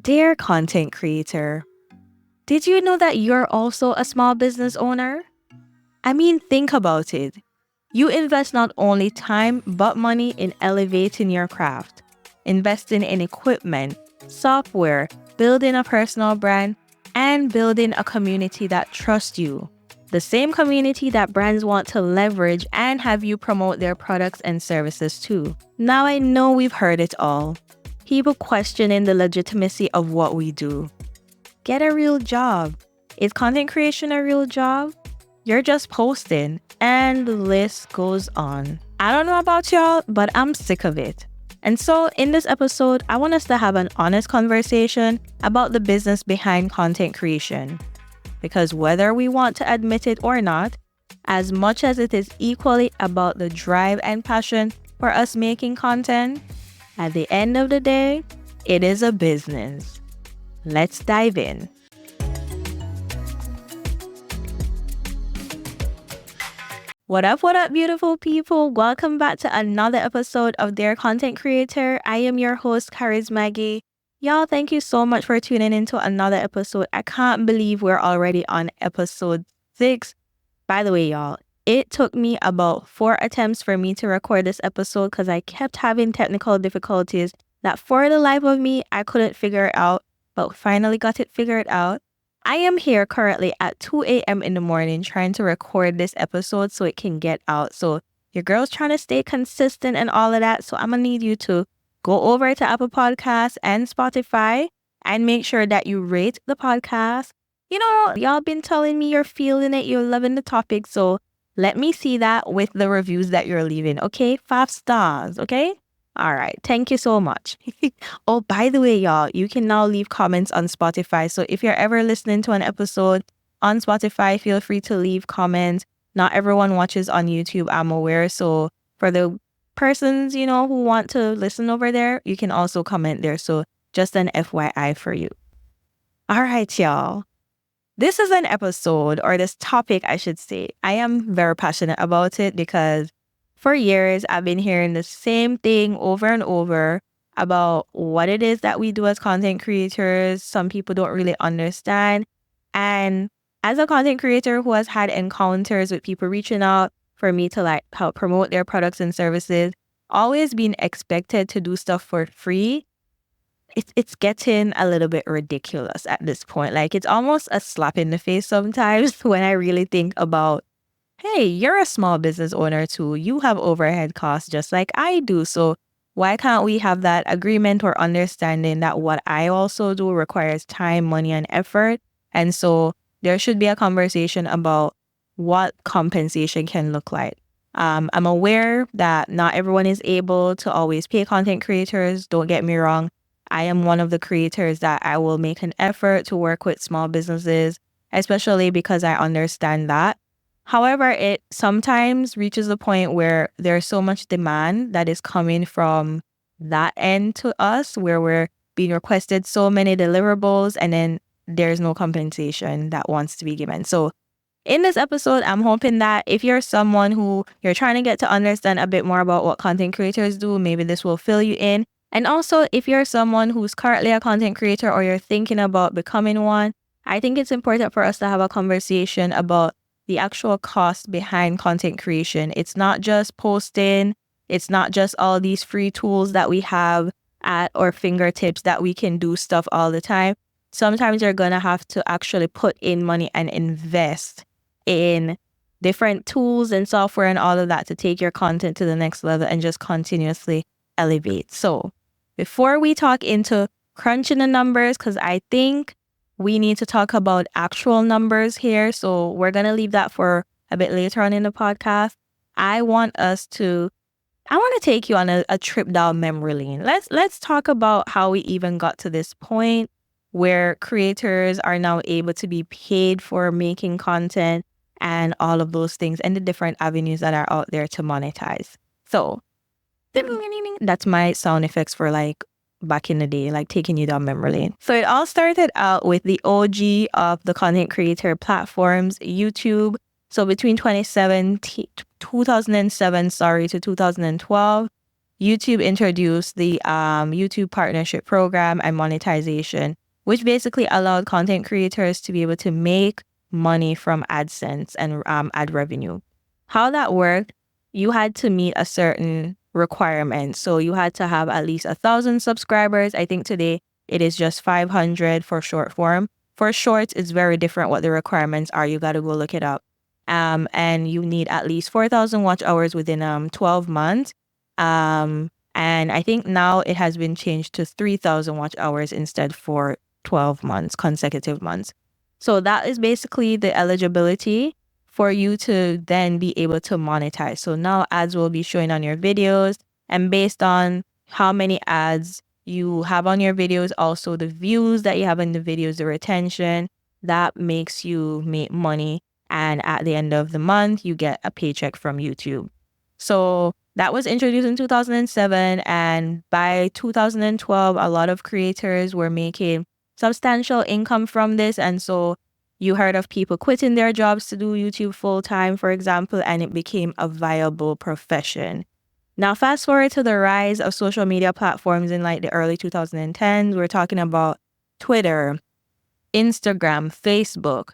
Dear content creator, did you know that you're also a small business owner? I mean, think about it. You invest not only time but money in elevating your craft, investing in equipment, software, building a personal brand, and building a community that trusts you. The same community that brands want to leverage and have you promote their products and services to. Now I know we've heard it all. People questioning the legitimacy of what we do. Get a real job. Is content creation a real job? You're just posting, and the list goes on. I don't know about y'all, but I'm sick of it. And so in this episode, I want us to have an honest conversation about the business behind content creation. Because whether we want to admit it or not, as much as it is equally about the drive and passion for us making content, at the end of the day, it is a business. Let's dive in. What up, beautiful people? Welcome back to another episode of Dear Content Creator. I am your host, Charis Maggie. Y'all, thank you so much for tuning into another episode. I can't believe we're already on episode 6. By the way, y'all, it took me about 4 attempts for me to record this episode because I kept having technical difficulties that for the life of me, I couldn't figure it out, but finally got it figured out. I am here currently at 2 a.m. in the morning trying to record this episode so it can get out. So your girl's trying to stay consistent and all of that. So I'm going to need you to go over to Apple Podcasts and Spotify and make sure that you rate the podcast. You know, y'all been telling me you're feeling it, you're loving the topic. So let me see that with the reviews that you're leaving. Okay, 5 stars. Okay. All right. Thank you so much. Oh, by the way, y'all, you can now leave comments on Spotify. So if you're ever listening to an episode on Spotify, feel free to leave comments. Not everyone watches on YouTube, I'm aware. So for the persons, who want to listen over there, you can also comment there. So just an FYI for you. All right, y'all. This is an episode, or this topic, I should say. I am very passionate about it because for years, I've been hearing the same thing over and over about what it is that we do as content creators. Some people don't really understand. And as a content creator who has had encounters with people reaching out for me to help promote their products and services, always being expected to do stuff for free, it's getting a little bit ridiculous at this point. It's almost a slap in the face sometimes when I really think about, hey, you're a small business owner too. You have overhead costs just like I do. So why can't we have that agreement or understanding that what I also do requires time, money, and effort? And so there should be a conversation about what compensation can look like. I'm aware that not everyone is able to always pay content creators. Don't get me wrong. I am one of the creators that I will make an effort to work with small businesses, especially because I understand that. However, it sometimes reaches a point where there's so much demand that is coming from that end to us, where we're being requested so many deliverables and then there's no compensation that wants to be given. So in this episode, I'm hoping that if you're someone who you're trying to get to understand a bit more about what content creators do, maybe this will fill you in. And also, if you're someone who's currently a content creator or you're thinking about becoming one, I think it's important for us to have a conversation about the actual cost behind content creation. It's not just posting. It's not just all these free tools that we have at our fingertips that we can do stuff all the time. Sometimes you're going to have to actually put in money and invest in different tools and software and all of that to take your content to the next level and just continuously elevate. So before we talk into crunching the numbers, because I think we need to talk about actual numbers here. So we're going to leave that for a bit later on in the podcast. I want to take you on a trip down memory lane. Let's talk about how we even got to this point where creators are now able to be paid for making content and all of those things and the different avenues that are out there to monetize. So that's my sound effects for back in the day, taking you down memory lane. So it all started out with the OG of the content creator platforms, YouTube. So between 2007 to 2012, YouTube introduced the YouTube Partnership Program and Monetization, which basically allowed content creators to be able to make money from AdSense and ad revenue. How that worked, you had to meet a certain requirement. So you had to have at least 1,000 subscribers. I think today it is just 500 for short form. For shorts, it's very different what the requirements are. You got to go look it up. And you need at least 4,000 watch hours within 12 months. And I think now it has been changed to 3,000 watch hours instead for 12 months, consecutive months. So that is basically the eligibility for you to then be able to monetize. So now ads will be showing on your videos, and based on how many ads you have on your videos, also the views that you have in the videos, the retention, that makes you make money. And at the end of the month, you get a paycheck from YouTube. So that was introduced in 2007. And by 2012, a lot of creators were making substantial income from this. And so you heard of people quitting their jobs to do YouTube full time, for example, and it became a viable profession. Now, fast forward to the rise of social media platforms in like the early 2010s. We're talking about Twitter, Instagram, Facebook.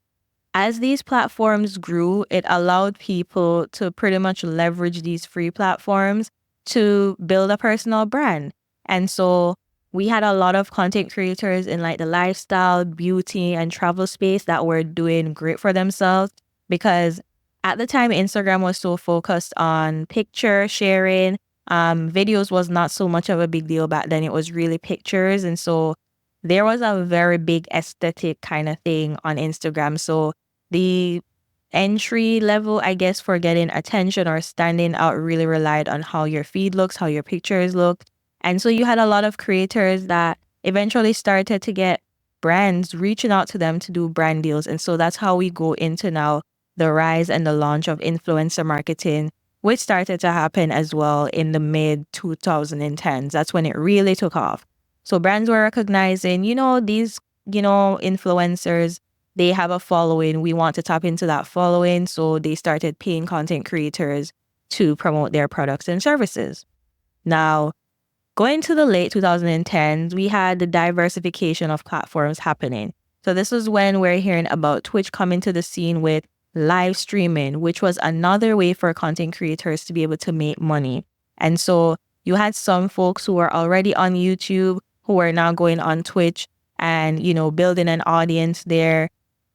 As these platforms grew, it allowed people to pretty much leverage these free platforms to build a personal brand. And so we had a lot of content creators in like the lifestyle, beauty, and travel space that were doing great for themselves, because at the time, Instagram was so focused on picture sharing. Videos was not so much of a big deal back then. It was really pictures. And so there was a very big aesthetic kind of thing on Instagram. So the entry level, I guess, for getting attention or standing out really relied on how your feed looks, how your pictures look. And so you had a lot of creators that eventually started to get brands reaching out to them to do brand deals. And so that's how we go into now the rise and the launch of influencer marketing, which started to happen as well in the mid 2010s. That's when it really took off. So brands were recognizing, these, influencers, they have a following. We want to tap into that following. So they started paying content creators to promote their products and services. Now, going to the late 2010s, we had the diversification of platforms happening. So this is when we're hearing about Twitch coming to the scene with live streaming, which was another way for content creators to be able to make money. And so you had some folks who were already on YouTube who are now going on Twitch and, building an audience there.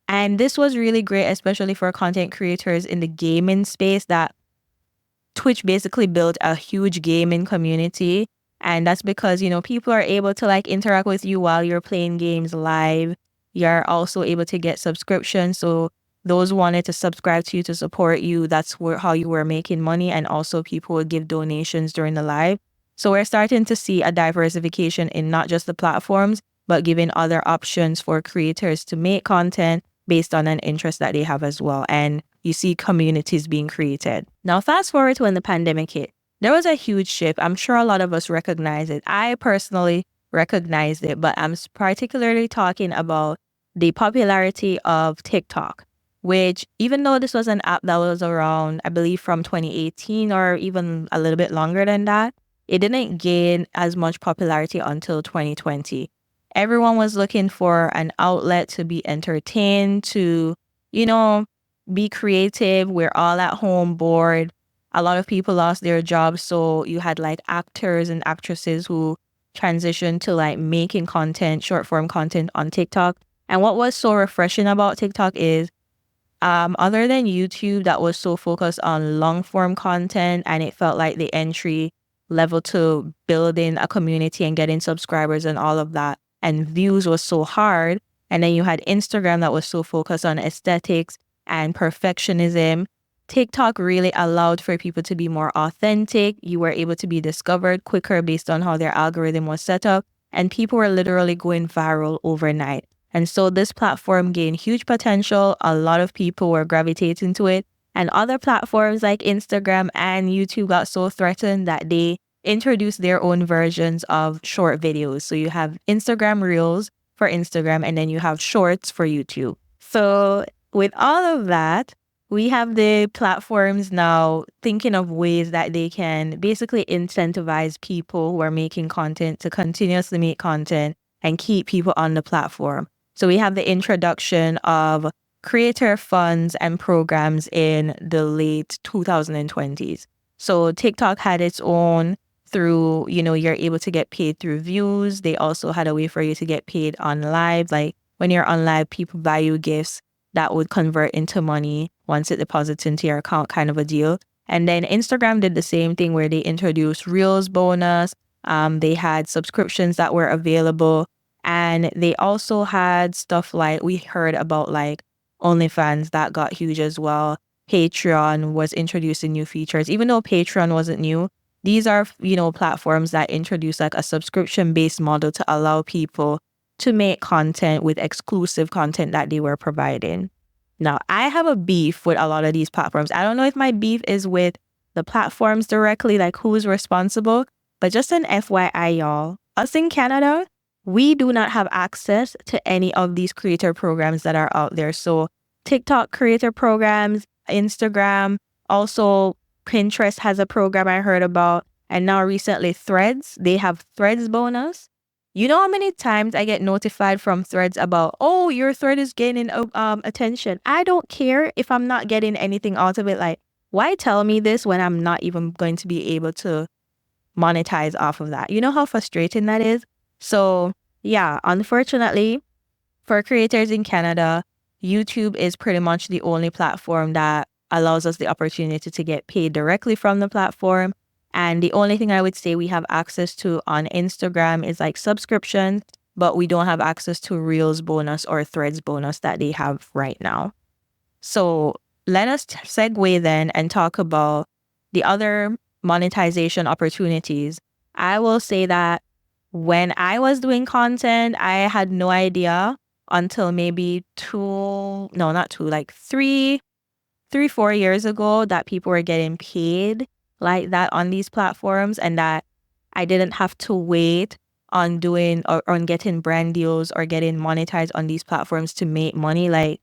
And this was really great, especially for content creators in the gaming space, that Twitch basically built a huge gaming community. And that's because, people are able to like interact with you while you're playing games live. You're also able to get subscriptions. So those who wanted to subscribe to you to support you, that's how you were making money. And also people would give donations during the live. So we're starting to see a diversification in not just the platforms, but giving other options for creators to make content based on an interest that they have as well. And you see communities being created. Now, fast forward to when the pandemic hit. There was a huge shift. I'm sure a lot of us recognize it. I personally recognized it, but I'm particularly talking about the popularity of TikTok, which, even though this was an app that was around, I believe, from 2018 or even a little bit longer than that, it didn't gain as much popularity until 2020. Everyone was looking for an outlet to be entertained, to, be creative. We're all at home bored. A lot of people lost their jobs. So you had like actors and actresses who transitioned to like making content, short form content on TikTok. And what was so refreshing about TikTok is, other than YouTube that was so focused on long form content, and it felt like the entry level to building a community and getting subscribers and all of that, and views was so hard. And then you had Instagram that was so focused on aesthetics and perfectionism. TikTok really allowed for people to be more authentic. You were able to be discovered quicker based on how their algorithm was set up, and people were literally going viral overnight. And so this platform gained huge potential. A lot of people were gravitating to it, and other platforms like Instagram and YouTube got so threatened that they introduced their own versions of short videos. So you have Instagram Reels for Instagram, and then you have Shorts for YouTube. So with all of that, we have the platforms now thinking of ways that they can basically incentivize people who are making content to continuously make content and keep people on the platform. So we have the introduction of creator funds and programs in the late 2020s. So TikTok had its own through, you're able to get paid through views. They also had a way for you to get paid on live. Like when you're on live, people buy you gifts that would convert into money once it deposits into your account, kind of a deal. And then Instagram did the same thing where they introduced Reels bonus. They had subscriptions that were available. And they also had stuff like, we heard about like OnlyFans that got huge as well. Patreon was introducing new features. Even though Patreon wasn't new, these are, platforms that introduce like a subscription-based model to allow people to make content with exclusive content that they were providing. Now, I have a beef with a lot of these platforms. I don't know if my beef is with the platforms directly, like who's responsible, but just an FYI, y'all, us in Canada, we do not have access to any of these creator programs that are out there. So TikTok creator programs, Instagram, also Pinterest has a program I heard about. And now recently Threads, they have Threads bonus. You know how many times I get notified from Threads about, oh, your thread is gaining attention. I don't care if I'm not getting anything out of it. Like, why tell me this when I'm not even going to be able to monetize off of that? You know how frustrating that is? So yeah, unfortunately, for creators in Canada, YouTube is pretty much the only platform that allows us the opportunity to get paid directly from the platform. And the only thing I would say we have access to on Instagram is like subscriptions, but we don't have access to Reels bonus or Threads bonus that they have right now. So let us segue then and talk about the other monetization opportunities. I will say that when I was doing content, I had no idea until maybe 4 years ago that people were getting paid like that on these platforms, and that I didn't have to wait on doing or on getting brand deals or getting monetized on these platforms to make money. Like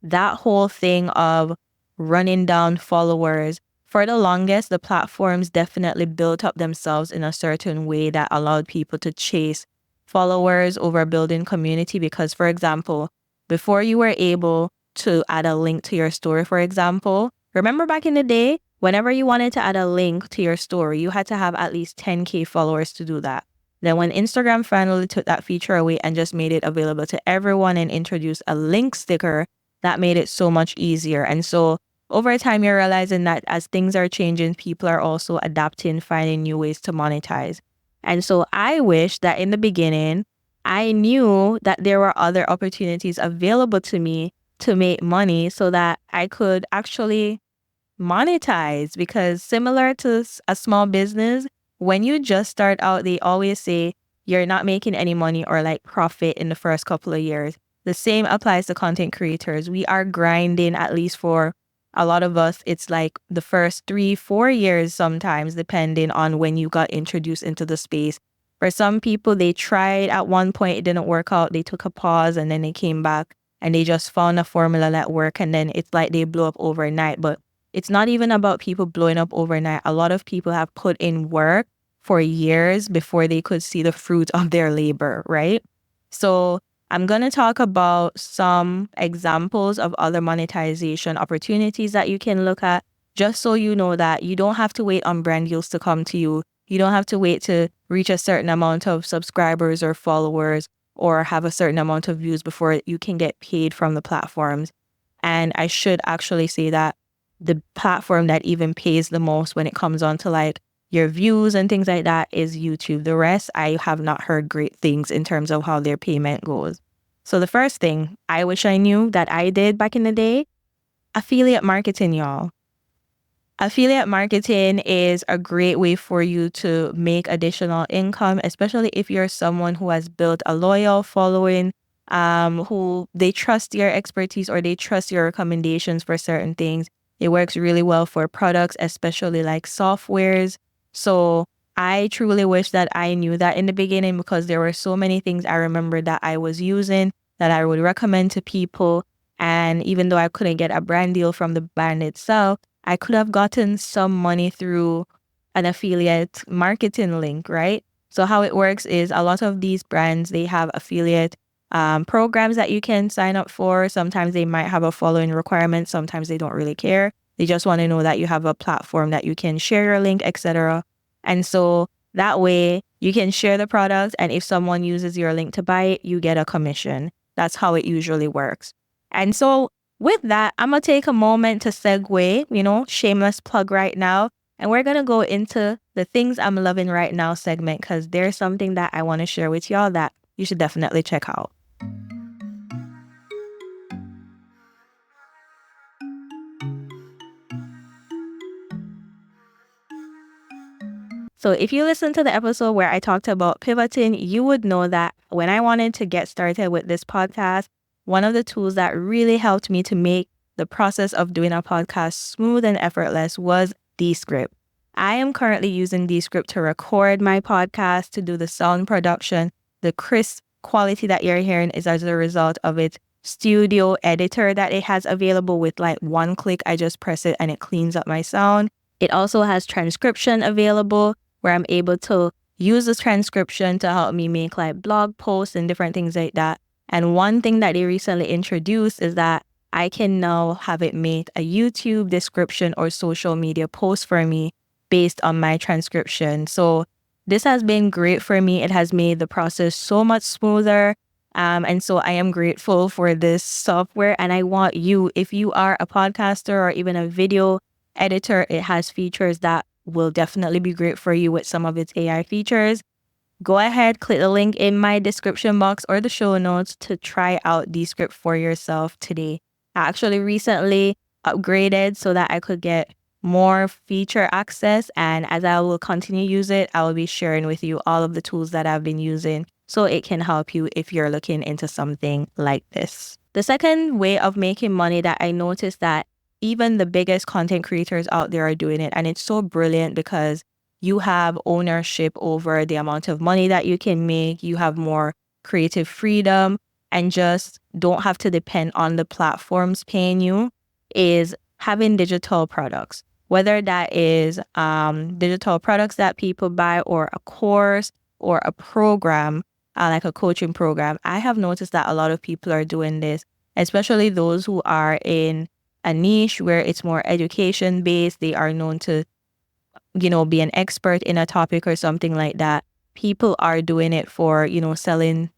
that whole thing of running down followers, for the longest, the platforms definitely built up themselves in a certain way that allowed people to chase followers over building community. Because, for example, before you were able to add a link to your story, for example, remember back in the day, whenever you wanted to add a link to your story, you had to have at least 10K followers to do that. Then when Instagram finally took that feature away and just made it available to everyone and introduced a link sticker, that made it so much easier. And so over time, you're realizing that as things are changing, people are also adapting, finding new ways to monetize. And so I wish that in the beginning, I knew that there were other opportunities available to me to make money so that I could actually monetize. Because similar to a small business, when you just start out, they always say you're not making any money or like profit in the first couple of years. The same applies to content creators. We are grinding, at least for a lot of us, it's like the first 3-4 years sometimes, depending on when you got introduced into the space. For some people, they tried at one point, it didn't work out. They took a pause and then they came back and they just found a formula that worked. And then it's like they blew up overnight. But it's not even about people blowing up overnight. A lot of people have put in work for years before they could see the fruit of their labor, right? So I'm going to talk about some examples of other monetization opportunities that you can look at, just so you know that you don't have to wait on brand deals to come to you. You don't have to wait to reach a certain amount of subscribers or followers or have a certain amount of views before you can get paid from the platforms. And I should actually say that the platform that even pays the most when it comes on to like your views and things like that is YouTube. The rest, I have not heard great things in terms of how their payment goes. So the first thing I wish I knew that I did back in the day, affiliate marketing, y'all. Affiliate marketing is a great way for you to make additional income, especially if you're someone who has built a loyal following, who they trust your expertise or they trust your recommendations for certain things. It works really well for products, especially like softwares. So I truly wish that I knew that in the beginning, because there were so many things I remember that I was using that I would recommend to people. And even though I couldn't get a brand deal from the brand itself, I could have gotten some money through an affiliate marketing link, right? So how it works is a lot of these brands, they have affiliate programs that you can sign up for. Sometimes they might have a following requirement. Sometimes they don't really care. They just want to know that you have a platform that you can share your link, etc. And so that way you can share the product. And if someone uses your link to buy it, you get a commission. That's how it usually works. And so with that, I'm going to take a moment to segue, shameless plug right now. And we're going to go into the things I'm loving right now segment, because there's something that I want to share with y'all that you should definitely check out. So if you listen to the episode where I talked about pivoting, you would know that when I wanted to get started with this podcast, one of the tools that really helped me to make the process of doing a podcast smooth and effortless was Descript. I am currently using Descript to record my podcast, to do the sound production. The crisp quality that you're hearing is as a result of its studio editor that it has available. With like one click, I just press it and it cleans up my sound. It also has transcription available, where I'm able to use this transcription to help me make like blog posts and different things like that. And one thing that they recently introduced is that I can now have it make a YouTube description or social media post for me based on my transcription. So this has been great for me. It has made the process so much smoother. And so I am grateful for this software. And I want you, if you are a podcaster or even a video editor, it has features that will definitely be great for you with some of its AI features. Go ahead, click the link in my description box or the show notes to try out Descript for yourself today. I actually recently upgraded so that I could get more feature access, and as I will continue to use it, I will be sharing with you all of the tools that I've been using so it can help you if you're looking into something like this. The second way of making money that I noticed that even the biggest content creators out there are doing it, and it's so brilliant because you have ownership over the amount of money that you can make. You have more creative freedom and just don't have to depend on the platforms paying you, is having digital products, whether that is digital products that people buy or a course or a program, like a coaching program. I have noticed that a lot of people are doing this, especially those who are in a niche where it's more education based. They are known to, be an expert in a topic or something like that. People are doing it for, selling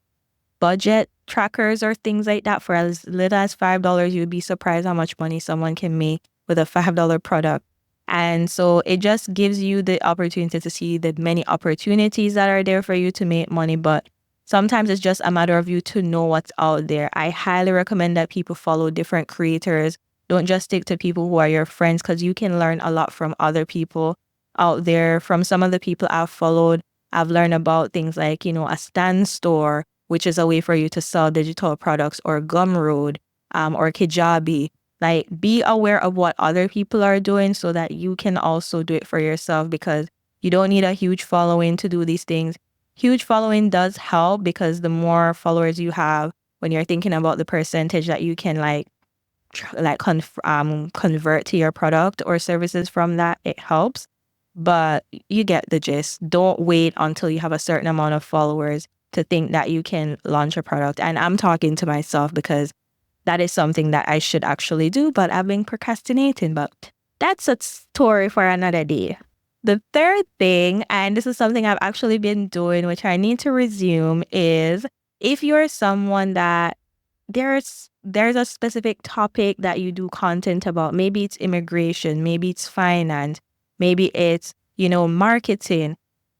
budget trackers or things like that for as little as $5. You'd be surprised how much money someone can make with a $5 product. And so it just gives you the opportunity to see the many opportunities that are there for you to make money. But sometimes it's just a matter of you to know what's out there. I highly recommend that people follow different creators. Don't just stick to people who are your friends, because you can learn a lot from other people out there. From some of the people I've followed, I've learned about things like, a stand store, which is a way for you to sell digital products, or Gumroad, or Kajabi. Like, be aware of what other people are doing so that you can also do it for yourself, because you don't need a huge following to do these things. Huge following does help, because the more followers you have, when you're thinking about the percentage that you can convert to your product or services from that, it helps. But you get the gist. Don't wait until you have a certain amount of followers to think that you can launch a product. And I'm talking to myself, because that is something that I should actually do, but I've been procrastinating. But that's a story for another day. The third thing, and this is something I've actually been doing, which I need to resume, is if you're someone that there's a specific topic that you do content about. Maybe it's immigration, maybe it's finance, maybe it's, marketing,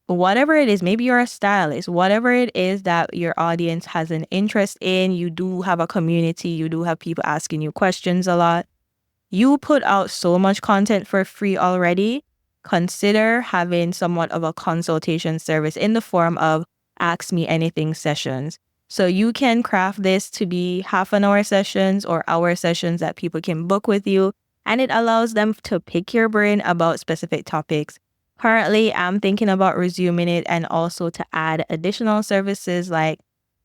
whatever it is. Maybe you're a stylist, whatever it is that your audience has an interest in. You do have a community, you do have people asking you questions a lot. You put out so much content for free already. Consider having somewhat of a consultation service in the form of Ask Me Anything sessions. So you can craft this to be half-an-hour sessions or hour sessions that people can book with you, and it allows them to pick your brain about specific topics. Currently, I'm thinking about resuming it, and also to add additional services like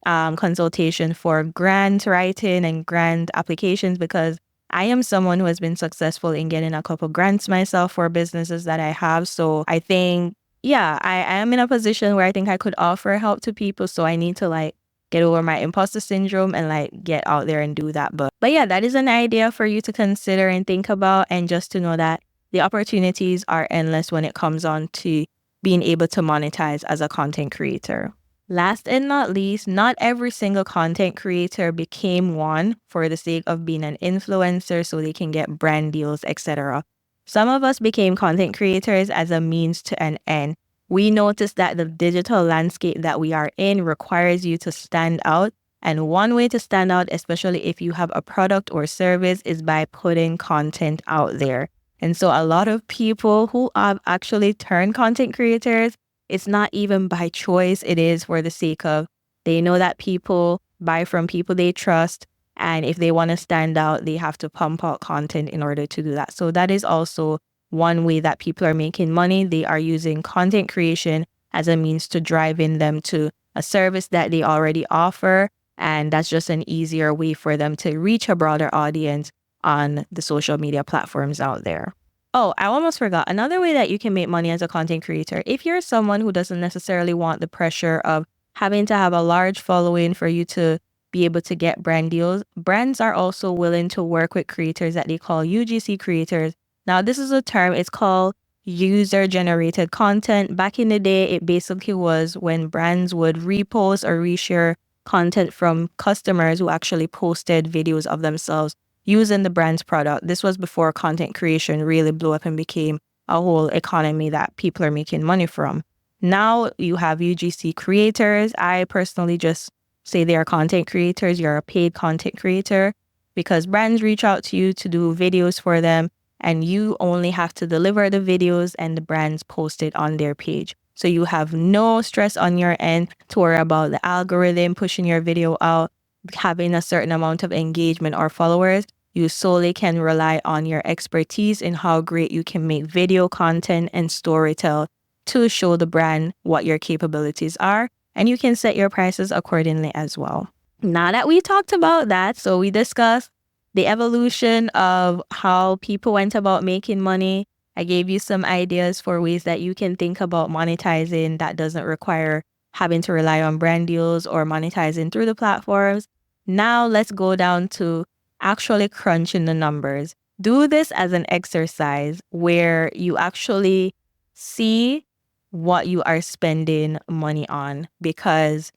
consultation for grant writing and grant applications, because I am someone who has been successful in getting a couple grants myself for businesses that I have. So I think, yeah, I am in a position where I think I could offer help to people. So I need to like get over my imposter syndrome and like get out there and do that. But yeah, that is an idea for you to consider and think about, and just to know that the opportunities are endless when it comes on to being able to monetize as a content creator. Last and not least, not every single content creator became one for the sake of being an influencer so they can get brand deals, etc. Some of us became content creators as a means to an end. We noticed that the digital landscape that we are in requires you to stand out. And one way to stand out, especially if you have a product or service, is by putting content out there. And so a lot of people who have actually turned content creators, it's not even by choice. It is for the sake of, they know that people buy from people they trust. And if they want to stand out, they have to pump out content in order to do that. So that is also one way that people are making money. They are using content creation as a means to drive in them to a service that they already offer. And that's just an easier way for them to reach a broader audience on the social media platforms out there. Oh, I almost forgot. Another way that you can make money as a content creator, if you're someone who doesn't necessarily want the pressure of having to have a large following for you to be able to get brand deals, brands are also willing to work with creators that they call UGC creators. Now, this is a term, it's called user-generated content. Back in the day, it basically was when brands would repost or reshare content from customers who actually posted videos of themselves using the brand's product. This was before content creation really blew up and became a whole economy that people are making money from. Now you have UGC creators. I personally just say they are content creators. You're a paid content creator because brands reach out to you to do videos for them, and you only have to deliver the videos and the brands post it on their page. So you have no stress on your end to worry about the algorithm pushing your video out, having a certain amount of engagement or followers. You solely can rely on your expertise in how great you can make video content and storytell to show the brand what your capabilities are. And you can set your prices accordingly as well. Now that we talked about that, so we discussed the evolution of how people went about making money. I gave you some ideas for ways that you can think about monetizing that doesn't require having to rely on brand deals or monetizing through the platforms. Now let's go down to actually crunching the numbers. Do this as an exercise where you actually see what you are spending money on, because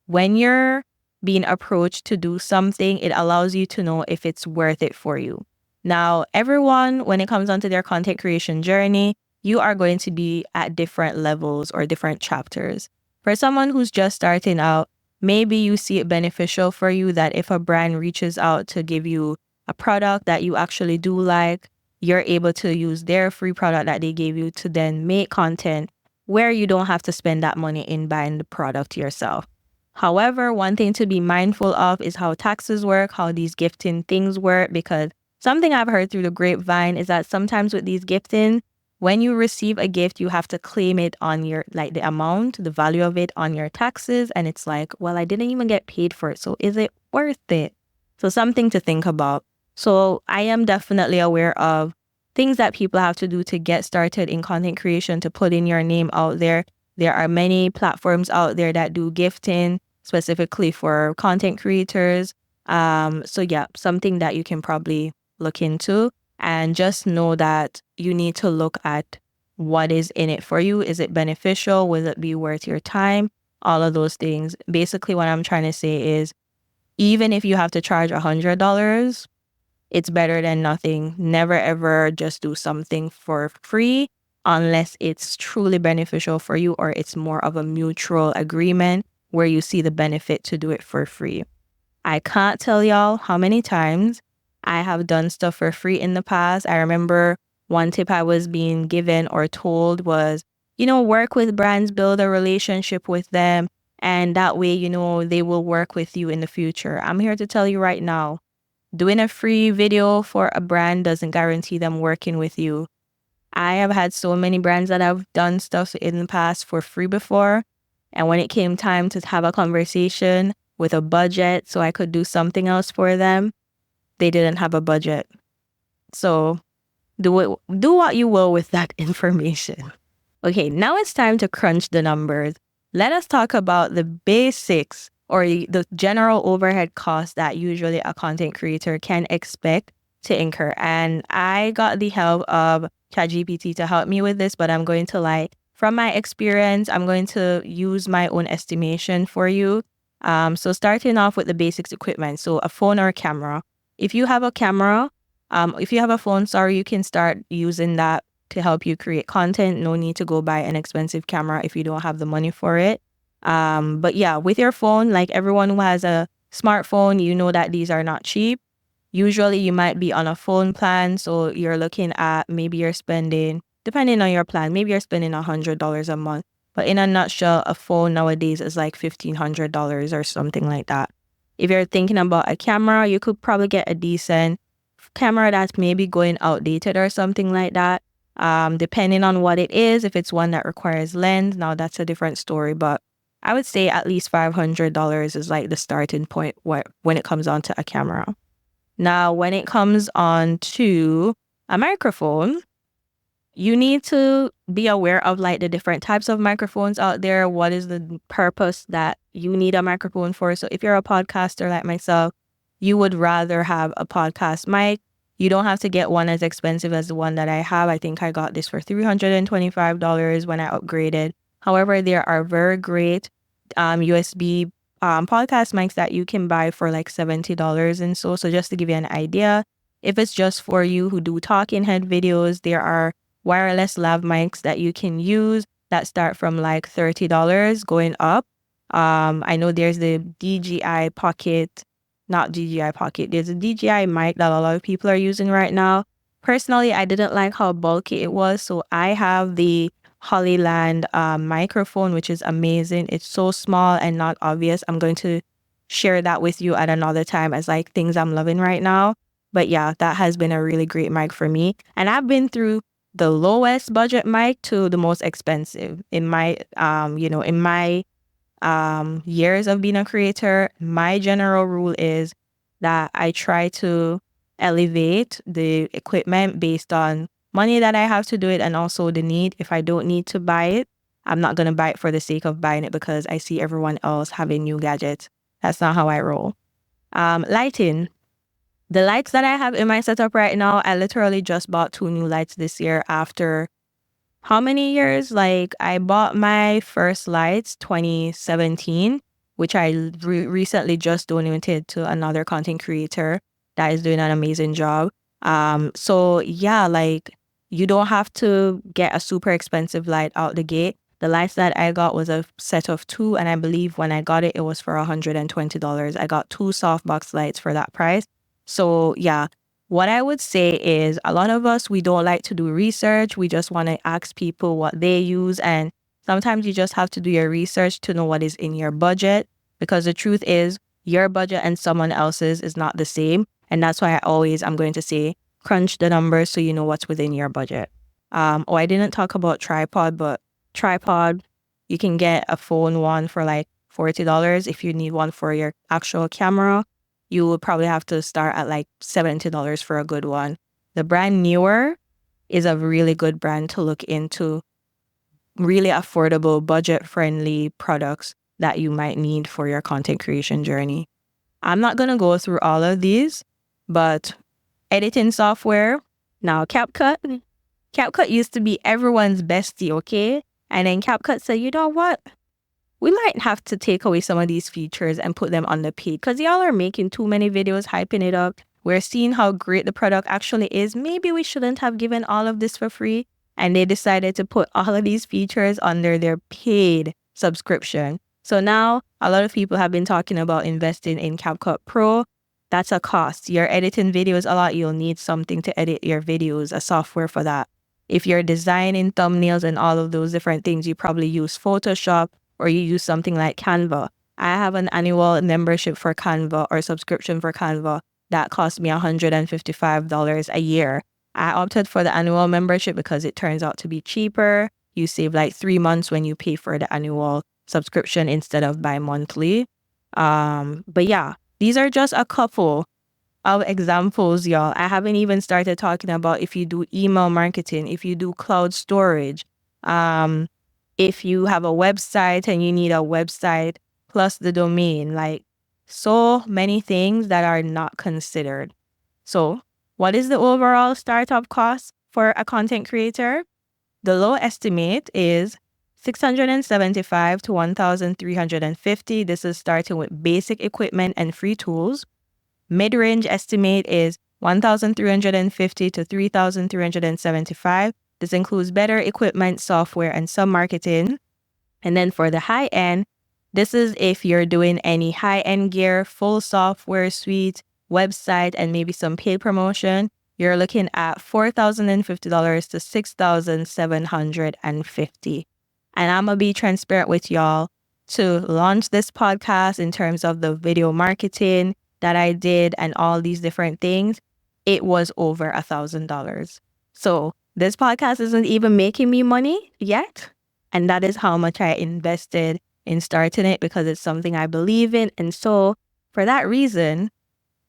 when you're being approached to do something, it allows you to know if it's worth it for you. Now, everyone, when it comes onto their content creation journey, you are going to be at different levels or different chapters. For someone who's just starting out, maybe you see it beneficial for you that if a brand reaches out to give you a product that you actually do like, you're able to use their free product that they gave you to then make content where you don't have to spend that money in buying the product yourself. However, one thing to be mindful of is how taxes work, how these gifting things work, because something I've heard through the grapevine is that sometimes with these gifting, when you receive a gift, you have to claim it on your, like the amount, the value of it on your taxes. And it's like, well, I didn't even get paid for it. So is it worth it? So something to think about. So I am definitely aware of things that people have to do to get started in content creation, to put in your name out there. There are many platforms out there that do gifting specifically for content creators. So yeah, something that you can probably look into, and just know that you need to look at what is in it for you. Is it beneficial? Will it be worth your time? All of those things. Basically, what I'm trying to say is, even if you have to charge $100, it's better than nothing. Never ever just do something for free unless it's truly beneficial for you, or it's more of a mutual agreement where you see the benefit to do it for free. I can't tell y'all how many times I have done stuff for free in the past. I remember one tip I was being given or told was, work with brands, build a relationship with them, and that way, they will work with you in the future. I'm here to tell you right now, doing a free video for a brand doesn't guarantee them working with you. I have had so many brands that I've done stuff in the past for free before. And when it came time to have a conversation, with a budget so I could do something else for them. They didn't have a budget. So do what you will with that information. Okay, now it's time to crunch the numbers. Let us talk about the basics or the general overhead costs that usually a content creator can expect to incur. And I got the help of ChatGPT to help me with this, but I'm going to from my experience, I'm going to use my own estimation for you. So starting off with the basics equipment. So a phone or a camera. If you have a camera, if you have a phone, you can start using that to help you create content. No need to go buy an expensive camera if you don't have the money for it. But yeah, with your phone, like everyone who has a smartphone, you know that these are not cheap. Usually you might be on a phone plan. So you're looking at maybe you're spending, depending on your plan, maybe you're spending $100 a month. But in a nutshell, a phone nowadays is like $1,500 or something like that. If you're thinking about a camera, you could probably get a decent camera that's maybe going outdated or something like that. Depending on what it is, if it's one that requires lens, now that's a different story. But I would say at least $500 is like the starting point when it comes on to a camera. Now, when it comes on to a microphone, you need to be aware of like the different types of microphones out there. What is the purpose that you need a microphone for? So if you're a podcaster like myself, you would rather have a podcast mic. You don't have to get one as expensive as the one that I have. I think I got this for $325 when I upgraded. However, there are very great USB podcast mics that you can buy for like $70 and so. So just to give you an idea, if it's just for you who do talking head videos, there are wireless lav mics that you can use that start from like $30 going up. I know there's the DJI Pocket. Not DJI Pocket. There's a DJI mic that a lot of people are using right now. Personally, I didn't like how bulky it was. So I have the Hollyland microphone, which is amazing. It's so small and not obvious. I'm going to share that with you at another time as like things I'm loving right now. But yeah, that has been a really great mic for me. And I've been through the lowest budget mic to the most expensive in my, in my years of being a creator. My general rule is that I try to elevate the equipment based on money that I have to do it and also the need. If I don't need to buy it, I'm not going to buy it for the sake of buying it because I see everyone else having new gadgets. That's not how I roll. Lighting. The lights that I have in my setup right now, I literally just bought 2 new lights this year after how many years? Like I bought my first lights 2017, which I recently just donated to another content creator that is doing an amazing job. So yeah, like you don't have to get a super expensive light out the gate. The lights that I got was a set of 2, and I believe when I got it, it was for $120. I got 2 softbox lights for that price. So yeah, what I would say is a lot of us, we don't like to do research. We just want to ask people what they use. And sometimes you just have to do your research to know what is in your budget, because the truth is your budget and someone else's is not the same. And that's why I'm going to say, crunch the numbers so you know what's within your budget. I didn't talk about tripod, but tripod, you can get a phone one for like $40. If you need one for your actual camera, you would probably have to start at like $70 for a good one. The brand Newer is a really good brand to look into. Really affordable, budget-friendly products that you might need for your content creation journey. I'm not going to go through all of these, but editing software. Now, CapCut. CapCut used to be everyone's bestie, okay? And then CapCut said, you know what? We might have to take away some of these features and put them on the paid because y'all are making too many videos hyping it up. We're seeing how great the product actually is. Maybe we shouldn't have given all of this for free. And they decided to put all of these features under their paid subscription. So now a lot of people have been talking about investing in CapCut Pro. That's a cost. You're editing videos a lot. You'll need something to edit your videos, a software for that. If you're designing thumbnails and all of those different things, you probably use Photoshop or you use something like Canva. I have an annual membership for Canva or subscription for Canva that cost me $155 a year. I opted for the annual membership because it turns out to be cheaper. You save like 3 months when you pay for the annual subscription instead of bi-monthly. But yeah, these are just a couple of examples, y'all. I haven't even started talking about if you do email marketing, if you do cloud storage, if you have a website and you need a website plus the domain, like so many things that are not considered. So what is the overall startup cost for a content creator? The low estimate is $675 to $1,350. This is starting with basic equipment and free tools. Mid-range estimate is $1,350 to $3,375. This includes better equipment, software, and some marketing. And then for the high end, this is if you're doing any high-end gear, full software suite, website, and maybe some paid promotion. You're looking at $4,050 to $6,750. And I'm going to be transparent with y'all. To launch this podcast in terms of the video marketing that I did and all these different things, it was over $1,000. So this podcast isn't even making me money yet. And that is how much I invested in starting it because it's something I believe in. And so for that reason,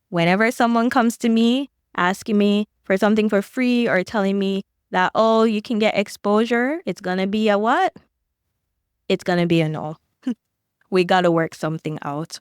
whenever someone comes to me asking me for something for free or telling me that, oh, you can get exposure, it's going to be a what? It's going to be a no. We got to work something out.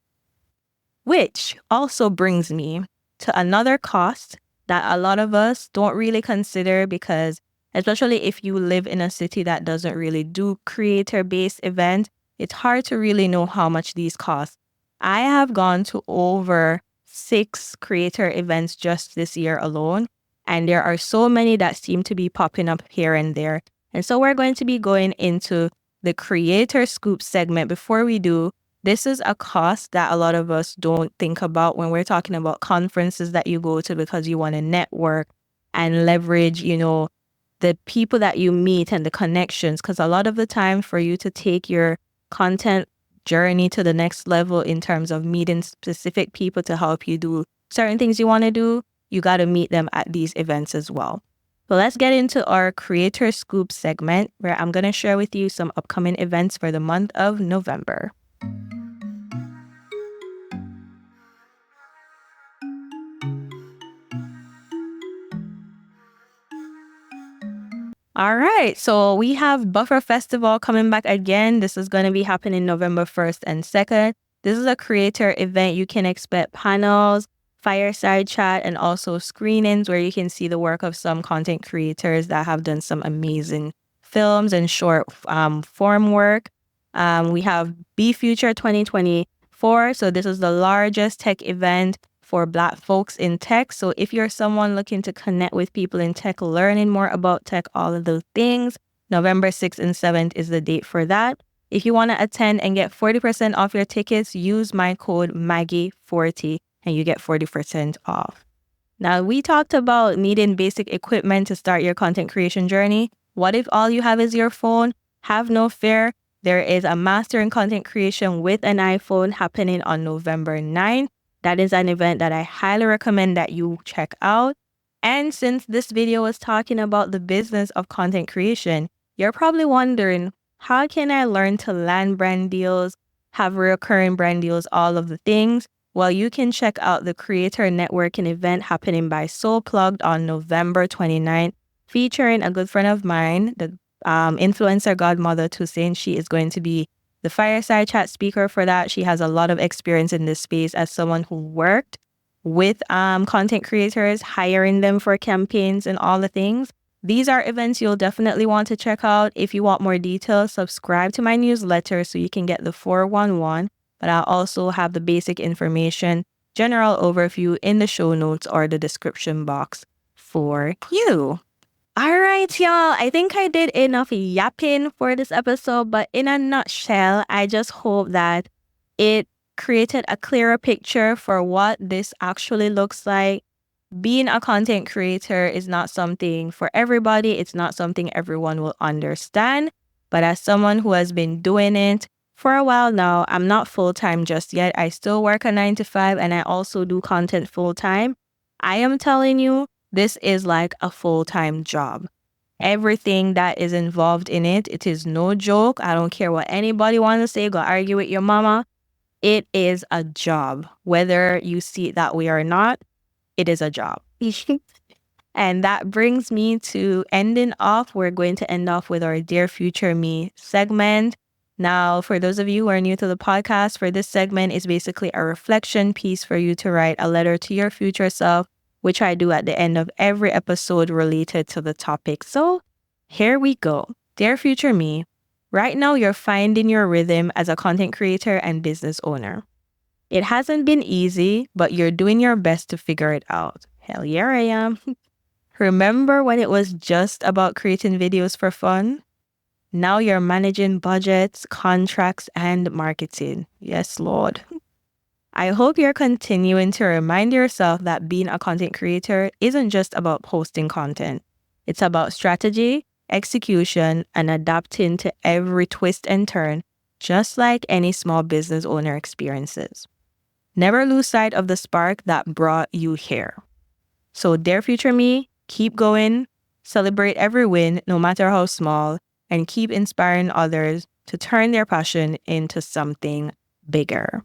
Which also brings me to another cost that a lot of us don't really consider because especially if you live in a city that doesn't really do creator-based events, it's hard to really know how much these cost. I have gone to over 6 creator events just this year alone, and there are so many that seem to be popping up here and there. And so we're going to be going into the creator scoop segment. Before we do, this is a cost that a lot of us don't think about when we're talking about conferences that you go to because you want to network and leverage, the people that you meet and the connections. Because a lot of the time for you to take your content journey to the next level in terms of meeting specific people to help you do certain things you want to do, you got to meet them at these events as well. So let's get into our Creator Scoop segment where I'm going to share with you some upcoming events for the month of November. All right, so we have Buffer Festival coming back again. This is going to be happening November 1st and 2nd. This is a creator event. You can expect panels, fireside chat, and also screenings where you can see the work of some content creators that have done some amazing films and short form work. We have Be Future 2024. So this is the largest tech event for Black folks in tech. So if you're someone looking to connect with people in tech, learning more about tech, all of those things, November 6th and 7th is the date for that. If you want to attend and get 40% off your tickets, use my code Maggie40 and you get 40% off. Now, we talked about needing basic equipment to start your content creation journey. What if all you have is your phone? Have no fear. There is a Master in Content Creation with an iPhone happening on November 9th. That is an event that I highly recommend that you check out. And since this video was talking about the business of content creation, you're probably wondering, how can I learn to land brand deals, have recurring brand deals, all of the things? Well, you can check out the Creator Networking event happening by Soul Plugged on November 29th, featuring a good friend of mine, the influencer godmother Toussaint. She is going to be the fireside chat speaker for that. She has a lot of experience in this space as someone who worked with content creators, hiring them for campaigns and all the things. These are events you'll definitely want to check out. If you want more details, subscribe to my newsletter so you can get the 411. But I'll also have the basic information, general overview in the show notes or the description box for you. All right, y'all. I think I did enough yapping for this episode, but in a nutshell, I just hope that it created a clearer picture for what this actually looks like. Being a content creator is not something for everybody. It's not something everyone will understand. But as someone who has been doing it for a while now, I'm not full-time just yet. I still work a 9-to-5 and I also do content full-time. I am telling you, this is like a full-time job. Everything that is involved in it, it is no joke. I don't care what anybody wants to say. Go argue with your mama. It is a job. Whether you see it that way or not, it is a job. And that brings me to ending off. We're going to end off with our Dear Future Me segment. Now, for those of you who are new to the podcast, for this segment is basically a reflection piece for you to write a letter to your future self, which I do at the end of every episode related to the topic. So here we go. Dear Future Me, right now you're finding your rhythm as a content creator and business owner. It hasn't been easy, but you're doing your best to figure it out. Hell yeah, I am. Remember when it was just about creating videos for fun? Now you're managing budgets, contracts, and marketing. Yes, Lord. I hope you're continuing to remind yourself that being a content creator isn't just about posting content. It's about strategy, execution, and adapting to every twist and turn, just like any small business owner experiences. Never lose sight of the spark that brought you here. So, Dear Future Me, keep going, celebrate every win, no matter how small, and keep inspiring others to turn their passion into something bigger.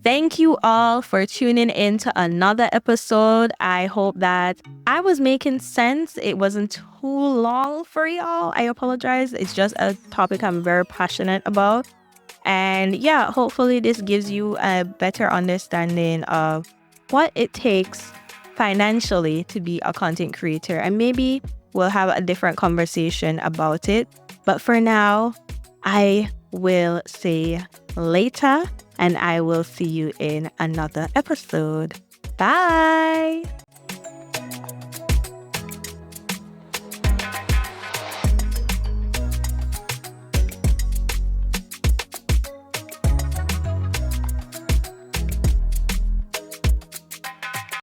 Thank you all for tuning in to another episode. I hope that I was making sense. It wasn't too long for y'all. I apologize. It's just a topic I'm very passionate about. And yeah, hopefully this gives you a better understanding of what it takes financially to be a content creator. And maybe we'll have a different conversation about it. But for now, I will say later, and I will see you in another episode. Bye!